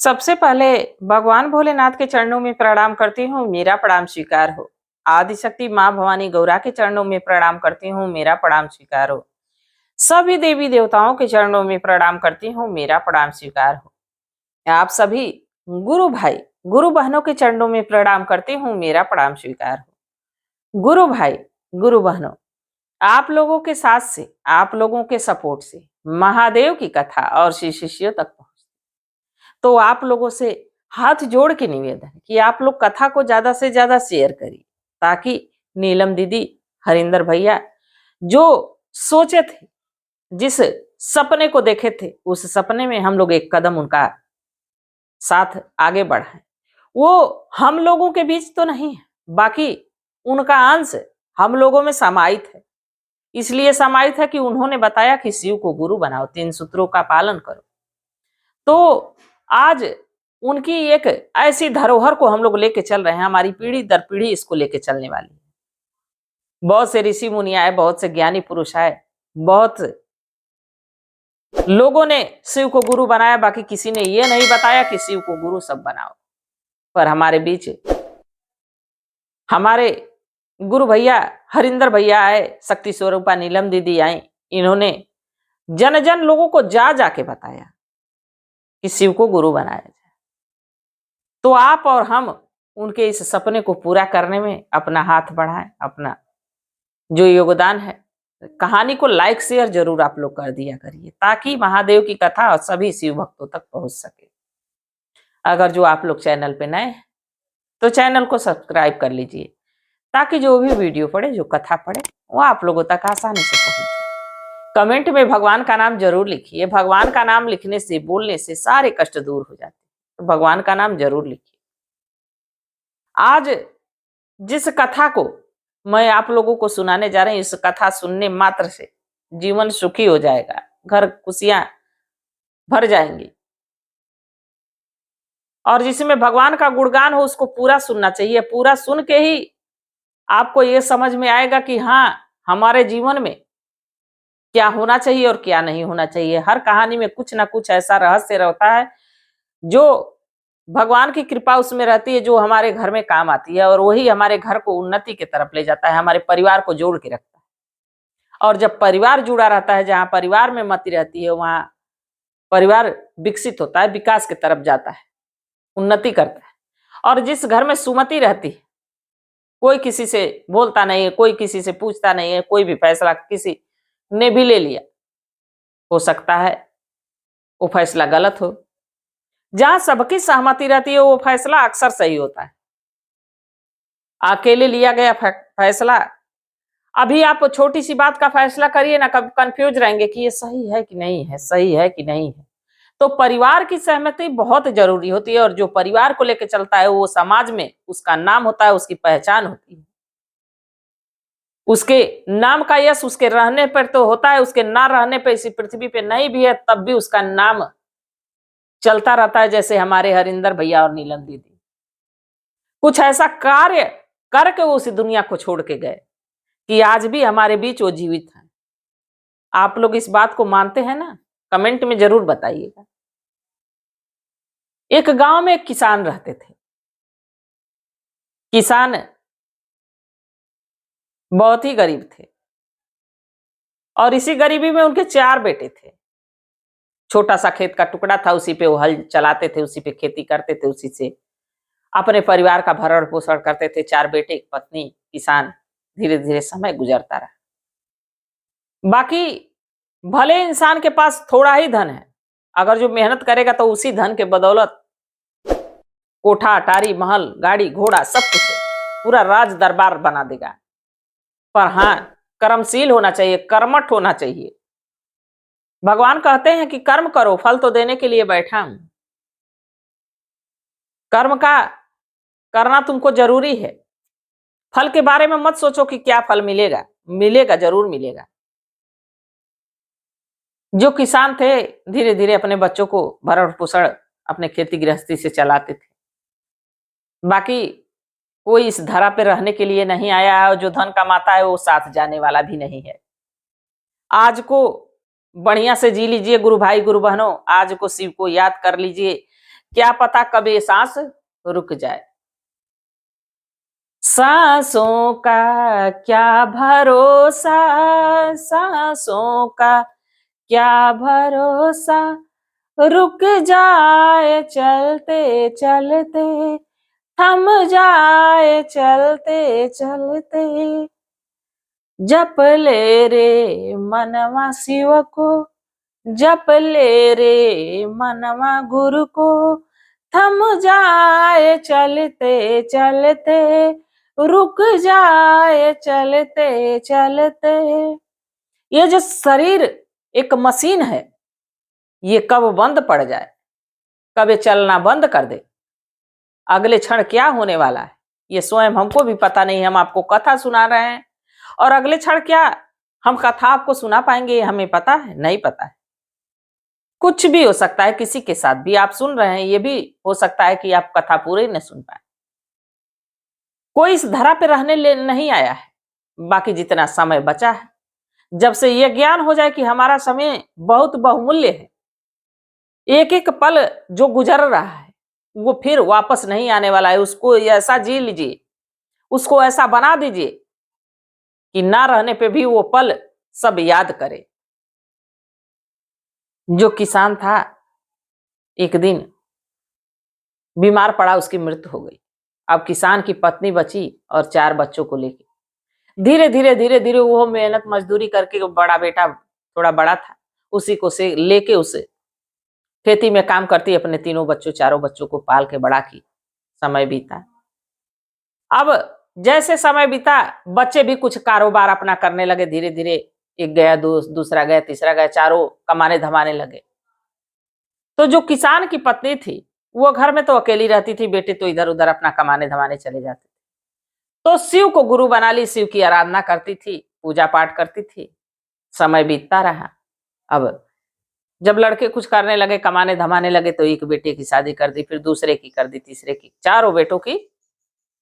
सबसे पहले भगवान भोलेनाथ के चरणों में प्रणाम करती हूँ, मेरा प्रणाम स्वीकार हो। आदिशक्ति माँ भवानी गौरा के चरणों में प्रणाम करती हूँ, मेरा प्रणाम स्वीकार हो। सभी देवी देवताओं के चरणों में प्रणाम करती हूँ, मेरा प्रणाम स्वीकार हो। आप सभी गुरु भाई, गुरु बहनों के चरणों में प्रणाम करती हूँ, मेरा प्रणाम स्वीकार हो। गुरु भाई, गुरु बहनों, आप लोगों के साथ से, आप लोगों के सपोर्ट से महादेव की कथा और श्री शिष्यों तक पहुंच, तो आप लोगों से हाथ जोड़ के निवेदन है कि आप लोग कथा को ज्यादा से ज्यादा शेयर करिए, ताकि नीलम दीदी, हरिंदर भैया जो सोचे थे, जिस सपने को देखे थे, उस सपने में हम लोग एक कदम उनका साथ आगे बढ़ाएं। वो हम लोगों के बीच तो नहीं है, बाकी उनका अंश हम लोगों में समाहित है। इसलिए समाहित है कि उन्होंने बताया कि शिव को गुरु बनाओ, 3 सूत्रों का पालन करो। तो आज उनकी एक ऐसी धरोहर को हम लोग लेके चल रहे हैं, हमारी पीढ़ी दर पीढ़ी इसको लेके चलने वाली है। बहुत से ऋषि मुनि आए, बहुत से ज्ञानी पुरुष आए, बहुत लोगों ने शिव को गुरु बनाया, बाकी किसी ने ये नहीं बताया कि शिव को गुरु सब बनाओ। पर हमारे बीच हमारे गुरु भैया हरिंदर भैया आए, शक्ति स्वरूपा नीलम दीदी आई, इन्होंने जन जन लोगों को जा जाके बताया कि शिव को गुरु बनाया जाए। तो आप और हम उनके इस सपने को पूरा करने में अपना हाथ बढ़ाएं, अपना जो योगदान है, कहानी को लाइक शेयर जरूर आप लोग कर दिया करिए, ताकि महादेव की कथा सभी शिव भक्तों तक पहुंच सके। अगर जो आप लोग चैनल पे नए हैं तो चैनल को सब्सक्राइब कर लीजिए, ताकि जो भी वीडियो पड़े, जो कथा पड़े, वो आप लोगों तक आसानी से पहुंच जाए। कमेंट में भगवान का नाम जरूर लिखिए, भगवान का नाम लिखने से, बोलने से सारे कष्ट दूर हो जाते, तो भगवान का नाम जरूर लिखिए। आज जिस कथा को मैं आप लोगों को सुनाने जा रही हूं, इस कथा सुनने मात्र से जीवन सुखी हो जाएगा, घर खुशियां भर जाएंगी। और जिसमें भगवान का गुणगान हो उसको पूरा सुनना चाहिए। पूरा सुन के ही आपको ये समझ में आएगा कि हाँ, हमारे जीवन में क्या होना चाहिए और क्या नहीं होना चाहिए। हर कहानी में कुछ ना कुछ ऐसा रहस्य रहता है जो भगवान की कृपा उसमें रहती है, जो हमारे घर में काम आती है, और वही हमारे घर को उन्नति की तरफ ले जाता है, हमारे परिवार को जोड़ के रखता है। और जब परिवार जुड़ा रहता है, जहां परिवार में मति रहती है, वहां परिवार विकसित होता है, विकास की तरफ जाता है, उन्नति करता है। और जिस घर में सुमति रहती है, कोई किसी से बोलता नहीं है, कोई किसी से पूछता नहीं है, कोई भी फैसला किसी ने भी ले लिया, हो सकता है वो फैसला गलत हो। जहां सबकी सहमति रहती है, वो फैसला अक्सर सही होता है। अकेले लिया गया फैसला, अभी आप छोटी सी बात का फैसला करिए ना, कब कंफ्यूज रहेंगे कि ये सही है कि नहीं है, सही है कि नहीं है। तो परिवार की सहमति बहुत जरूरी होती है, और जो परिवार को लेकर चलता है वो समाज में उसका नाम होता है, उसकी पहचान होती है। उसके नाम का यश उसके रहने पर तो होता है, उसके ना रहने पर, इसी पृथ्वी पे नहीं भी है तब भी उसका नाम चलता रहता है। जैसे हमारे हरिंदर भैया और नीलम दीदी कुछ ऐसा कार्य करके वो उस दुनिया को छोड़ के गए कि आज भी हमारे बीच वो जीवित है। आप लोग इस बात को मानते हैं ना? कमेंट में जरूर बताइएगा। एक गांव में एक किसान रहते थे। किसान बहुत ही गरीब थे, और इसी गरीबी में उनके 4 बेटे थे। छोटा सा खेत का टुकड़ा था, उसी पे वो हल चलाते थे, उसी पे खेती करते थे, उसी से अपने परिवार का भरण पोषण करते थे। 4 बेटे, एक पत्नी, किसान। धीरे धीरे समय गुजरता रहा। बाकी भले इंसान के पास थोड़ा ही धन है, अगर जो मेहनत करेगा तो उसी धन के बदौलत कोठा अटारी, महल, गाड़ी घोड़ा सब कुछ है, पूरा राज दरबार बना देगा। पर हाँ, कर्मशील होना चाहिए, कर्मठ होना चाहिए। भगवान कहते हैं कि कर्म करो, फल तो देने के लिए बैठा हूं। कर्म का करना तुमको जरूरी है। फल के बारे में मत सोचो कि क्या फल मिलेगा, मिलेगा, जरूर मिलेगा। जो किसान थे धीरे धीरे अपने बच्चों को भरण पोषण अपने खेती गृहस्थी से चलाते थे। बाकी कोई इस धरा पे रहने के लिए नहीं आया है, और जो धन कमाता है वो साथ जाने वाला भी नहीं है। आज को बढ़िया से जी लीजिए गुरु भाई, गुरु बहनों। आज को शिव को याद कर लीजिए क्या पता कब ये सांस रुक जाए। सांसों का क्या भरोसा, सांसों का क्या भरोसा, रुक जाए चलते चलते, थम जाए चलते चलते। जप ले रे मनवा शिव को, जप ले रे मनवा गुरु को, थम जाए चलते चलते, रुक जाए चलते चलते। ये जो शरीर एक मशीन है, ये कब बंद पड़ जाए, कब ये चलना बंद कर दे, अगले क्षण क्या होने वाला है, ये स्वयं हमको भी पता नहीं। हम आपको कथा सुना रहे हैं और अगले क्षण क्या हम कथा आपको सुना पाएंगे, ये हमें पता है? नहीं पता है। कुछ भी हो सकता है, किसी के साथ भी आप सुन रहे हैं, ये भी हो सकता है कि आप कथा पूरी न सुन पाए। कोई इस धरा पे रहने नहीं आया है। बाकी जितना समय बचा है, जब से यह ज्ञान हो जाए कि हमारा समय बहुत बहुमूल्य है, एक एक पल जो गुजर रहा है वो फिर वापस नहीं आने वाला है, उसको ऐसा जी लीजिए, उसको ऐसा बना दीजिए कि ना रहने पे भी वो पल सब याद करे। जो किसान था, एक दिन बीमार पड़ा, उसकी मृत्यु हो गई। अब किसान की पत्नी बची और 4 बच्चों को लेके धीरे धीरे धीरे धीरे वो मेहनत मजदूरी करके, बड़ा बेटा थोड़ा बड़ा था, उसी को से लेके उसे खेती में काम करती, अपने तीनों बच्चों 4 बच्चों को पाल के बड़ा की। समय बीता। अब जैसे समय बीता, बच्चे भी कुछ कारोबार अपना करने लगे धीरे धीरे। एक गया, दूसरा गया, तीसरा गया, चारों कमाने धमाने लगे। तो जो किसान की पत्नी थी, वो घर में तो अकेली रहती थी, बेटे तो इधर उधर अपना कमाने धमाने चले जाते। तो शिव को गुरु बना ली, शिव की आराधना करती थी, पूजा पाठ करती थी। समय बीतता रहा। अब जब लड़के कुछ करने लगे, कमाने धमाने लगे, तो एक बेटे की शादी कर दी, फिर दूसरे की कर दी, तीसरे की, 4 बेटों की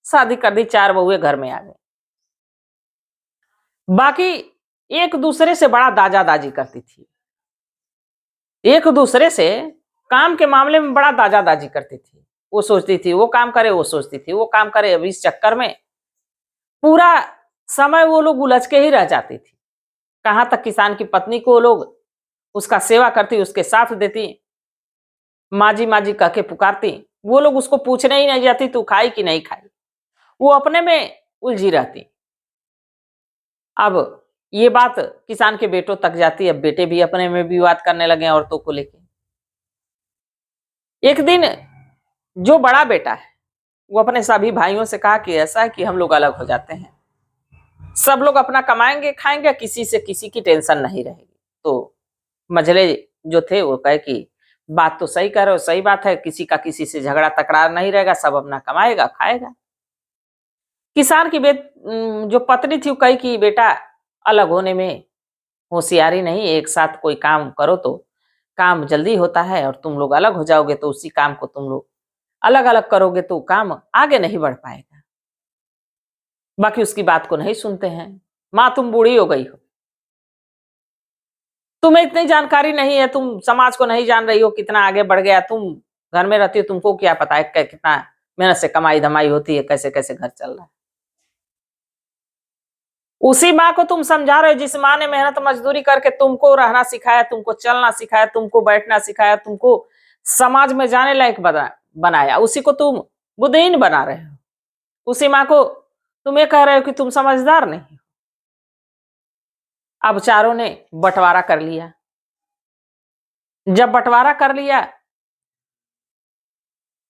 शादी कर दी, 4 बहुएं घर में आ गई। बाकी एक दूसरे से बड़ा दाजा दाजी करती थी, एक दूसरे से काम के मामले में बड़ा दाजा दाजी करती थी। वो सोचती थी वो काम करे, वो सोचती थी वो काम करे। अब इस चक्कर में पूरा समय वो लोग उलझ के ही रह जाती थी। कहां तक किसान की पत्नी को लोग उसका सेवा करती, उसके साथ देती, माजी माजी कह के पुकारती। वो लोग उसको पूछने ही नहीं जाती तू खाई कि नहीं खाई, वो अपने में उलझी रहती। अब ये बात किसान के बेटों तक जाती। अब बेटे भी अपने में विवाद करने लगे औरतों को लेके। एक दिन जो बड़ा बेटा है, वो अपने सभी भाइयों से कहा कि ऐसा है कि हम लोग अलग हो जाते हैं, सब लोग अपना कमाएंगे खाएंगे, किसी से किसी की टेंशन नहीं रहेगी। तो मझले जो थे वो कहे कि बात तो सही कह रहे हो, सही बात है, किसी का किसी से झगड़ा तकरार नहीं रहेगा, सब अपना कमाएगा खाएगा। किसान की जो पत्नी थी वो कही कि बेटा अलग होने में होशियारी नहीं, एक साथ कोई काम करो तो काम जल्दी होता है, और तुम लोग अलग हो जाओगे तो उसी काम को तुम लोग अलग अलग करोगे तो काम आगे नहीं बढ़ पाएगा। बाकी उसकी बात को नहीं सुनते हैं। माँ तुम बूढ़ी हो गई हो, तुम्हें इतनी जानकारी नहीं है, तुम समाज को नहीं जान रही हो कितना आगे बढ़ गया, तुम घर में रहती हो, तुमको क्या पता है कितना मेहनत से कमाई धमाई होती है, कैसे कैसे घर चल रहा है। उसी माँ को तुम समझा रहे हो जिस माँ ने मेहनत मजदूरी करके तुमको रहना सिखाया, तुमको चलना सिखाया, तुमको बैठना सिखाया, तुमको समाज में जाने लायक बनाया, उसी को तुम बुद्धिहीन बना रहे हो। उसी माँ को तुम ये कह रहे हो कि तुम समझदार नहीं हो। अब चारों ने बंटवारा कर लिया। जब बंटवारा कर लिया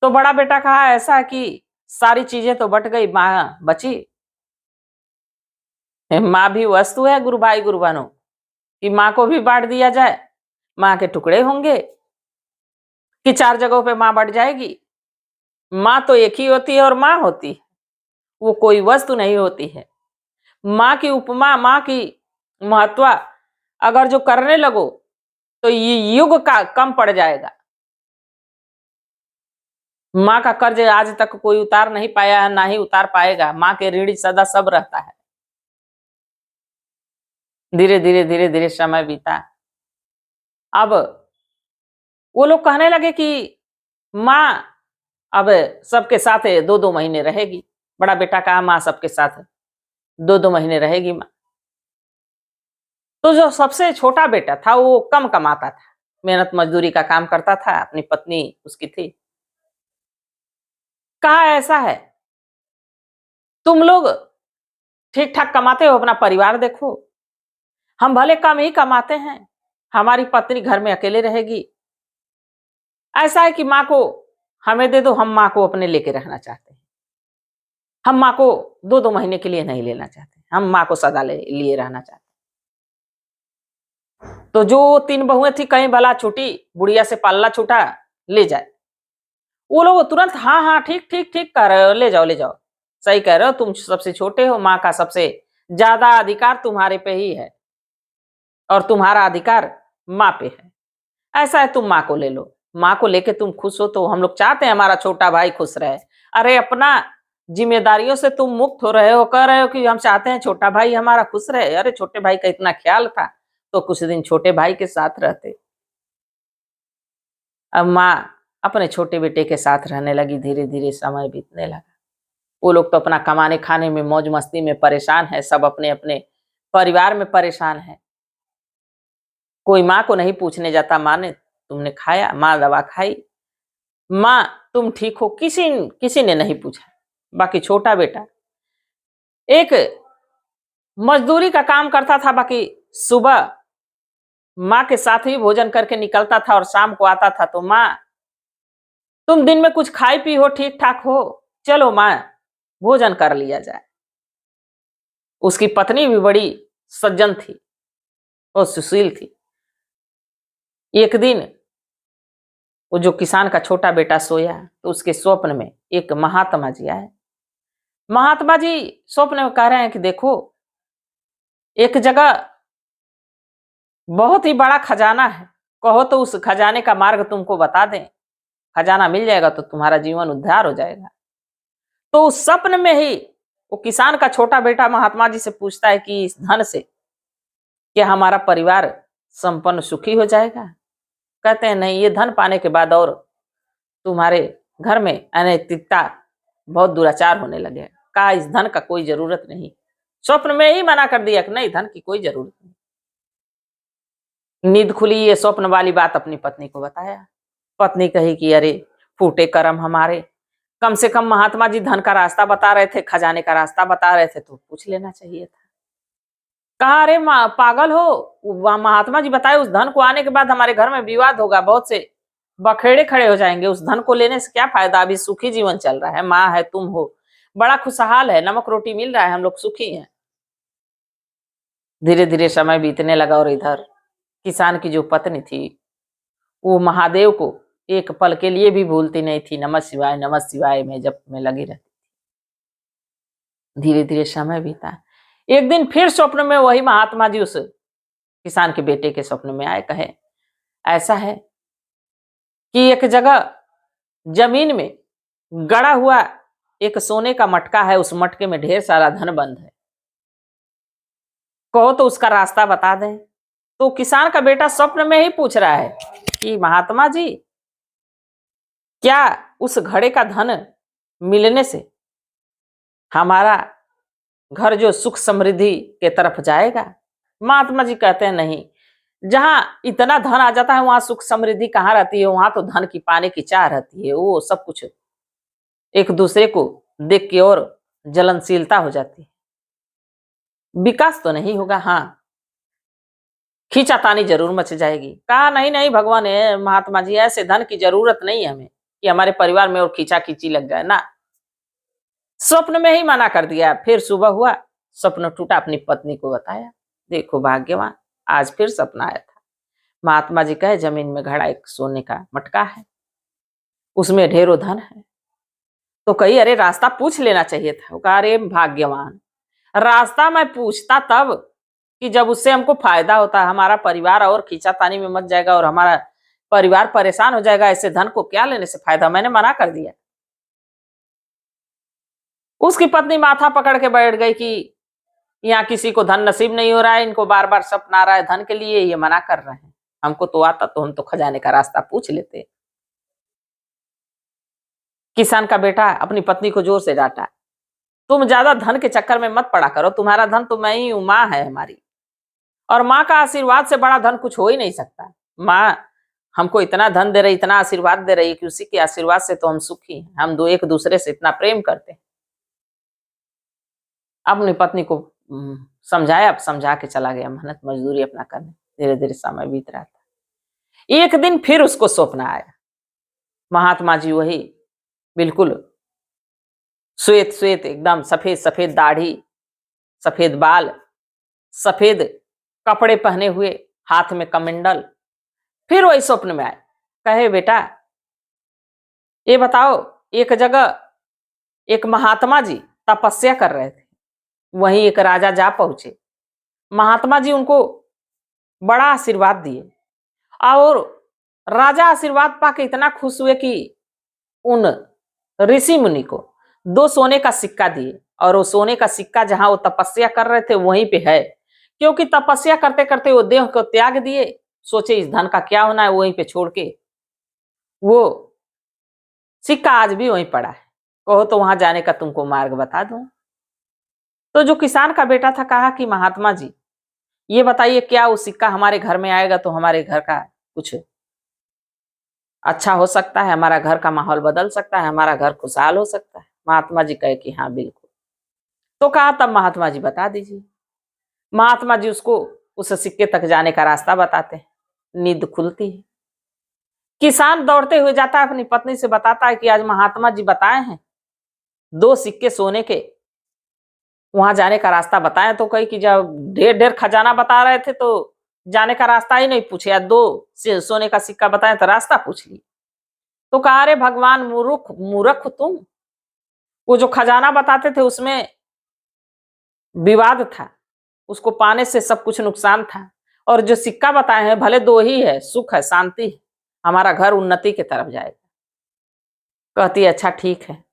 तो बड़ा बेटा कहा ऐसा कि सारी चीजें तो बट गई, माँ बची। माँ भी वस्तु है गुरु भाई गुरु बहनों, कि माँ को भी बांट दिया जाए, माँ के टुकड़े होंगे कि 4 जगहों पे माँ बट जाएगी। माँ तो एक ही होती है और माँ होती है, वो कोई वस्तु नहीं होती है। माँ की उपमा, माँ की महत्व अगर जो करने लगो तो ये युग का कम पड़ जाएगा। माँ का कर्ज आज तक कोई उतार नहीं पाया है, ना ही उतार पाएगा। माँ के ऋणी सदा सब रहता है। धीरे धीरे धीरे धीरे समय बीता। अब वो लोग कहने लगे कि माँ अब सबके साथ 2-2 महीने रहेगी। बड़ा बेटा कहा माँ सबके साथ 2-2 महीने रहेगी माँ। तो जो सबसे छोटा बेटा था वो कम कमाता था, मेहनत मजदूरी का काम करता था, अपनी पत्नी उसकी थी। कहा ऐसा है, तुम लोग ठीक-ठाक कमाते हो, अपना परिवार देखो। हम भले कम ही कमाते हैं, हमारी पत्नी घर में अकेले रहेगी। ऐसा है कि माँ को हमें दे दो, हम माँ को अपने लेके रहना चाहते हैं। हम माँ को 2-2 महीने के लिए नहीं लेना चाहते, हम माँ को सदा लिए रहना चाहते हैं। तो जो 3 बहुएँ थी कहीं भला छूटी, बुढ़िया से पाल्ला छूटा, ले जाए। वो लोग तुरंत हाँ, हाँ, ठीक, ठीक, ठीक कह रहे हो, ले जाओ, ले जाओ। सही कह रहे हो, तुम सबसे छोटे हो, माँ का सबसे ज़्यादा अधिकार तुम्हारे पे ही है और तुम्हारा अधिकार माँ पे है। ऐसा है तुम माँ को ले लो, माँ को लेके तुम खुश हो तो हम लोग चाहते हैं हमारा छोटा भाई खुश रहे। अरे अपना ज़िम्मेदारियों से तुम मुक्त हो रहे हो, कह रहे हो कि हम चाहते हैं छोटा भाई हमारा खुश रहे। अरे छोटे भाई का इतना ख्याल था, तो कुछ दिन छोटे भाई के साथ रहते। अब माँ अपने छोटे बेटे के साथ रहने लगी, धीरे-धीरे समय बीतने लगा। वो लोग तो अपना कमाने खाने में मौज मस्ती में परेशान है, सब अपने-अपने परिवार में परेशान है। कोई माँ को नहीं पूछने जाता, माँ ने तुमने खाया? माँ दवा खाई? माँ तुम ठीक हो? किसी ने नहीं पूछा। बाकी छोटा बेटा एक मजदूरी का काम करता था, बाकी सुबह माँ के साथ ही भोजन करके निकलता था और शाम को आता था तो माँ तुम दिन में कुछ खाई पी हो, ठीक-ठाक हो? चलो माँ भोजन कर लिया जाए। उसकी पत्नी भी बड़ी सज्जन थी और सुशील थी। एक दिन वो जो किसान का छोटा बेटा सोया तो उसके स्वप्न में एक महात्मा जी आए। महात्मा जी स्वप्न में कह रहे हैं कि देखो, एक जगह बहुत ही बड़ा खजाना है, कहो तो उस खजाने का मार्ग तुमको बता दें। खजाना मिल जाएगा तो तुम्हारा जीवन उद्धार हो जाएगा। तो उस सपन में ही वो किसान का छोटा बेटा महात्मा जी से पूछता है कि इस धन से क्या हमारा परिवार संपन्न सुखी हो जाएगा? कहते हैं नहीं, ये धन पाने के बाद और तुम्हारे घर में अनैतिकता बहुत दुराचार होने लगे। कहा इस धन का कोई जरूरत नहीं। स्वप्न में ही मना कर दिया कि नहीं, धन की कोई जरूरत नहीं। नींद खुली, ये स्वप्न वाली बात अपनी पत्नी को बताया। पत्नी कही कि अरे फूटे कर्म हमारे, कम से कम महात्मा जी धन का रास्ता बता रहे थे, खजाने का रास्ता बता रहे थे तो पूछ लेना चाहिए था। कहा अरे पागल हो, महात्मा जी बताए उस धन को आने के बाद हमारे घर में विवाद होगा, बहुत से बखेड़े खड़े हो जाएंगे, उस धन को लेने से क्या फायदा, अभी सुखी जीवन चल रहा है, माँ है तुम हो, बड़ा खुशहाल है, नमक रोटी मिल रहा है, हम लोग सुखी हैं। धीरे धीरे समय बीतने लगा और इधर किसान की जो पत्नी थी वो महादेव को एक पल के लिए भी भूलती नहीं थी, नमः शिवाय में जप में लगी रहती। धीरे धीरे समय बीता। एक दिन फिर स्वप्न में वही महात्मा जी उस किसान के बेटे के स्वप्न में आए, कहे ऐसा है कि एक जगह जमीन में गड़ा हुआ एक सोने का मटका है, उस मटके में ढेर सारा धन बंद है, कहो तो उसका रास्ता बता दें। तो किसान का बेटा स्वप्न में ही पूछ रहा है कि महात्मा जी क्या उस घड़े का धन मिलने से हमारा घर जो सुख समृद्धि के तरफ जाएगा? महात्मा जी कहते हैं नहीं, जहां इतना धन आ जाता है वहां सुख समृद्धि कहाँ रहती है, वहां तो धन की पाने की चाह रहती है, वो सब कुछ एक दूसरे को देख के और जलनशीलता हो जाती है, विकास तो नहीं होगा, हाँ खींचातानी जरूर मच जाएगी। कहा नहीं नहीं भगवान है महात्मा जी, ऐसे धन की जरूरत नहीं है हमें कि हमारे परिवार में और खींचा खींची लग जाए ना। स्वप्न में ही मना कर दिया। फिर सुबह हुआ, स्वप्न टूटा, अपनी पत्नी को बताया, देखो भाग्यवान, आज फिर सपना आया था। महात्मा जी कहे जमीन में घड़ा एक सोने का मटका है, उसमें ढेरों धन है। तो कही अरे रास्ता पूछ लेना चाहिए था। वो कहा अरे भाग्यवान, रास्ता मैं पूछता तब कि जब उससे हमको फायदा होता, हमारा परिवार और खींचातानी में मच जाएगा और हमारा परिवार परेशान हो जाएगा, ऐसे धन को क्या लेने से फायदा, मैंने मना कर दिया। उसकी पत्नी माथा पकड़ के बैठ गई कि यहाँ किसी को धन नसीब नहीं हो रहा है, इनको बार बार सपना आ रहा है धन के लिए, ये मना कर रहे हैं, हमको तो आता तो हम तो खजाने का रास्ता पूछ लेते। किसान का बेटा अपनी पत्नी को जोर से डांटा, तुम ज्यादा धन के चक्कर में मत पड़ा करो, तुम्हारा धन तो मैं ही हूं, माँ है हमारी, और माँ का आशीर्वाद से बड़ा धन कुछ हो ही नहीं सकता। माँ हमको इतना धन दे रही, इतना आशीर्वाद दे रही कि उसी के आशीर्वाद से तो हम सुखी हैं, हम दो एक दूसरे से इतना प्रेम करते हैं। अपनी पत्नी को समझाया, अब समझा के चला गया मेहनत मजदूरी अपना करने। धीरे धीरे समय बीत रहा था। एक दिन फिर उसको स्वप्न आया, महात्मा जी वही बिल्कुल श्वेत श्वेत, एकदम सफेद सफेद दाढ़ी, सफेद बाल, सफेद कपड़े पहने हुए, हाथ में कमंडल। फिर वही स्वप्न में आए, कहे बेटा ये बताओ, एक जगह एक महात्मा जी तपस्या कर रहे थे, वहीं एक राजा जा पहुंचे। महात्मा जी उनको बड़ा आशीर्वाद दिए, और राजा आशीर्वाद पाके इतना खुश हुए कि उन ऋषि मुनि को 2 सोने का सिक्का दिए, और वो सोने का सिक्का जहां वो तपस्या कर रहे थे वहीं पे है, क्योंकि तपस्या करते करते वो देह को त्याग दिए, सोचे इस धन का क्या होना है, वहीं पे छोड़ के वो सिक्का आज भी वहीं पड़ा है, कहो तो वहां जाने का तुमको मार्ग बता दूं। तो जो किसान का बेटा था कहा कि महात्मा जी ये बताइए, क्या वो सिक्का हमारे घर में आएगा तो हमारे घर का कुछ अच्छा हो सकता है, हमारा घर का माहौल बदल सकता है, हमारा घर खुशहाल हो सकता है। महात्मा जी कहे कि हाँ बिल्कुल। तो कहा तब महात्मा जी बता दीजिए। महात्मा जी उसको उस सिक्के तक जाने का रास्ता बताते हैं। नींद खुलती है, किसान दौड़ते हुए जाता है, अपनी पत्नी से बताता है कि आज महात्मा जी बताए हैं 2 सिक्के सोने के, वहां जाने का रास्ता बताएं। तो कही कि जब ढेर ढेर खजाना बता रहे थे तो जाने का रास्ता ही नहीं पूछे, या 2 सोने का सिक्का बताएं तो रास्ता पूछ लिए। तो कहा अरे भगवान मूर्ख मूर्ख तुम, वो जो खजाना बताते थे उसमें विवाद था, उसको पाने से सब कुछ नुकसान था, और जो सिक्का बताए हैं भले 2 ही है, सुख है, शांति है, हमारा घर उन्नति की तरफ जाएगा। कहती अच्छा ठीक है।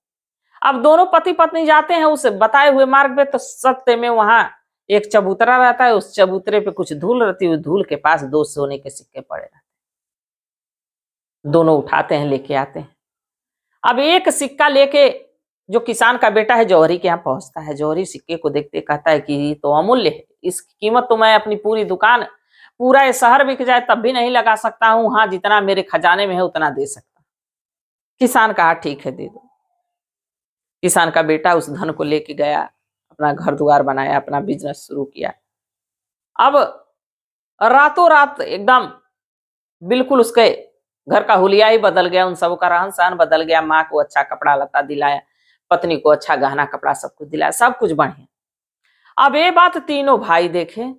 अब दोनों पति पत्नी जाते हैं उस बताए हुए मार्ग पे, तो सत्य में वहां एक चबूतरा रहता है, उस चबूतरे पे कुछ धूल रहती है, धूल के पास 2 सोने के सिक्के पड़े रहते हैं। दोनों उठाते हैं, लेके आते हैं। अब एक सिक्का लेके जो किसान का बेटा है जौहरी के यहाँ पहुंचता है। जौहरी सिक्के को देखते कहता है कि ये तो अमूल्य है, इसकी कीमत तो मैं अपनी पूरी दुकान, पूरा ये शहर बिक जाए तब भी नहीं लगा सकता हूँ, हाँ जितना मेरे खजाने में है उतना दे सकता। किसान कहा ठीक है दे दो। किसान का बेटा उस धन को लेके गया, अपना घर द्वार बनाया, अपना बिजनेस शुरू किया। अब रातों रात एकदम बिल्कुल उसके घर का हुलिया ही बदल गया, उन सबका रहन सहन बदल गया। माँ को अच्छा कपड़ा लता दिलाया, पत्नी को अच्छा गहना कपड़ा सब कुछ दिलाया, सब कुछ बढ़िया। अब ये बात तीनों भाई देखे,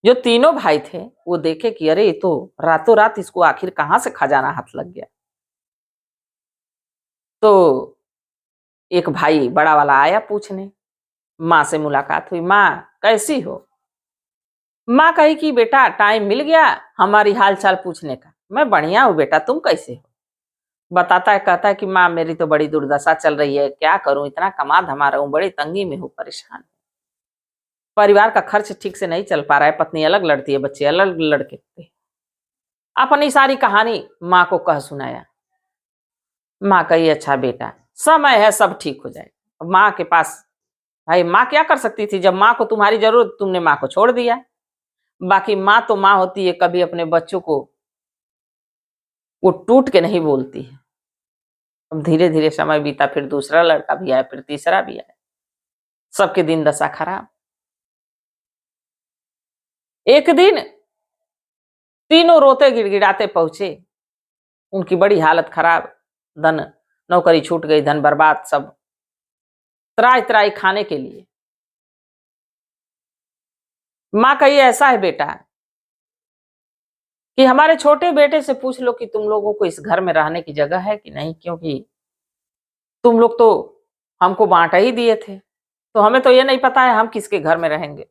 जो तीनों भाई थे वो देखे कि अरे ये तो रातों रात इसको आखिर कहां से खजाना हाथ लग गया। तो एक भाई बड़ा वाला आया पूछने, माँ से मुलाकात हुई, माँ कैसी हो। माँ कही कि बेटा टाइम मिल गया हमारी हाल चाल पूछने का। मैं बढ़िया हूँ बेटा, तुम कैसे हो। बताता है, कहता है कि माँ मेरी तो बड़ी दुर्दशा चल रही है, क्या करूं, इतना कमा धमा रहा हूं, बड़ी तंगी में हूँ, परेशान। परिवार का खर्च ठीक से नहीं चल पा रहा है, पत्नी अलग लड़ती है, बच्चे अलग लड़के। अपनी सारी कहानी माँ को कह सुनाया। माँ कही अच्छा बेटा समय है, सब ठीक हो जाएगा। माँ के पास भाई माँ क्या कर सकती थी, जब माँ को तुम्हारी जरूरत, तुमने माँ को छोड़ दिया। बाकी माँ तो माँ होती है, कभी अपने बच्चों को वो टूट के नहीं बोलती है। अब धीरे धीरे समय बीता, फिर दूसरा लड़का भी आया, फिर तीसरा भी आया, सबके दिन दशा खराब। एक दिन तीनों रोते गिड़गिड़ाते पहुंचे, उनकी बड़ी हालत खराब, धन नौकरी छूट गई, धन बर्बाद, सब त्राई त्राई खाने के लिए। माँ कही ऐसा है बेटा कि हमारे छोटे बेटे से पूछ लो कि तुम लोगों को इस घर में रहने की जगह है कि नहीं, क्योंकि तुम लोग तो हमको बांटा ही दिए थे, तो हमें तो ये नहीं पता है हम किसके घर में रहेंगे।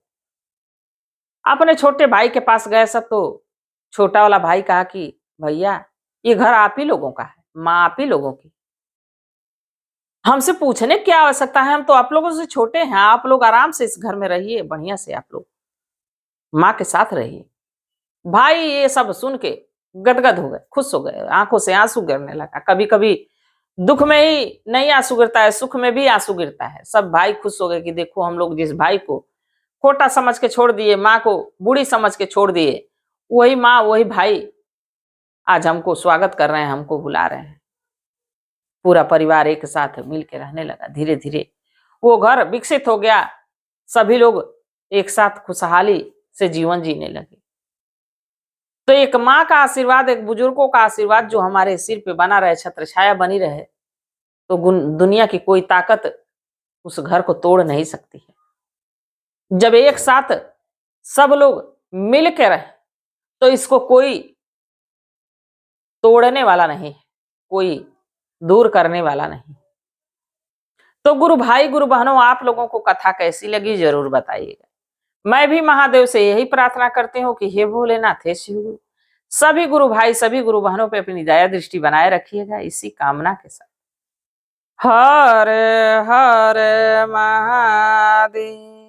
अपने छोटे भाई के पास गए सब, तो छोटा वाला भाई कहा कि भैया ये घर आप ही लोगों का है, माँ आप ही लोगों की, हमसे पूछने क्या आवश्यकता है, हम तो आप लोगों से छोटे हैं, आप लोग आराम से इस घर में रहिए, बढ़िया से आप लोग माँ के साथ रहिए। भाई ये सब सुन के गदगद हो गए, खुश हो गए, आंखों से आंसू गिरने लगा। कभी कभी दुख में ही नहीं आंसू गिरता है, सुख में भी आंसू गिरता है। सब भाई खुश हो गए कि देखो हम लोग जिस भाई को खोटा समझ के छोड़ दिए, माँ को बूढ़ी समझ के छोड़ दिए, वही माँ वही भाई आज हमको स्वागत कर रहे हैं, हमको बुला रहे हैं। पूरा परिवार एक साथ मिल के रहने लगा। धीरे धीरे वो घर विकसित हो गया, सभी लोग एक साथ खुशहाली से जीवन जीने लगे। तो एक माँ का आशीर्वाद, एक बुजुर्गों का आशीर्वाद जो हमारे सिर पे बना रहे, छत्र छाया बनी रहे, तो दुनिया की कोई ताकत उस घर को तोड़ नहीं सकती है। जब एक साथ सब लोग मिल के रहे तो इसको कोई तोड़ने वाला नहीं, कोई दूर करने वाला नहीं। तो गुरु भाई गुरु बहनों, आप लोगों को कथा कैसी लगी जरूर बताइएगा। मैं भी महादेव से यही प्रार्थना करती हूँ कि हे भोलेनाथ, हे शिव गुरु, सभी गुरु भाई सभी गुरु बहनों पे अपनी दया दृष्टि बनाए रखिएगा, इसी कामना के साथ। हर हर महादेव।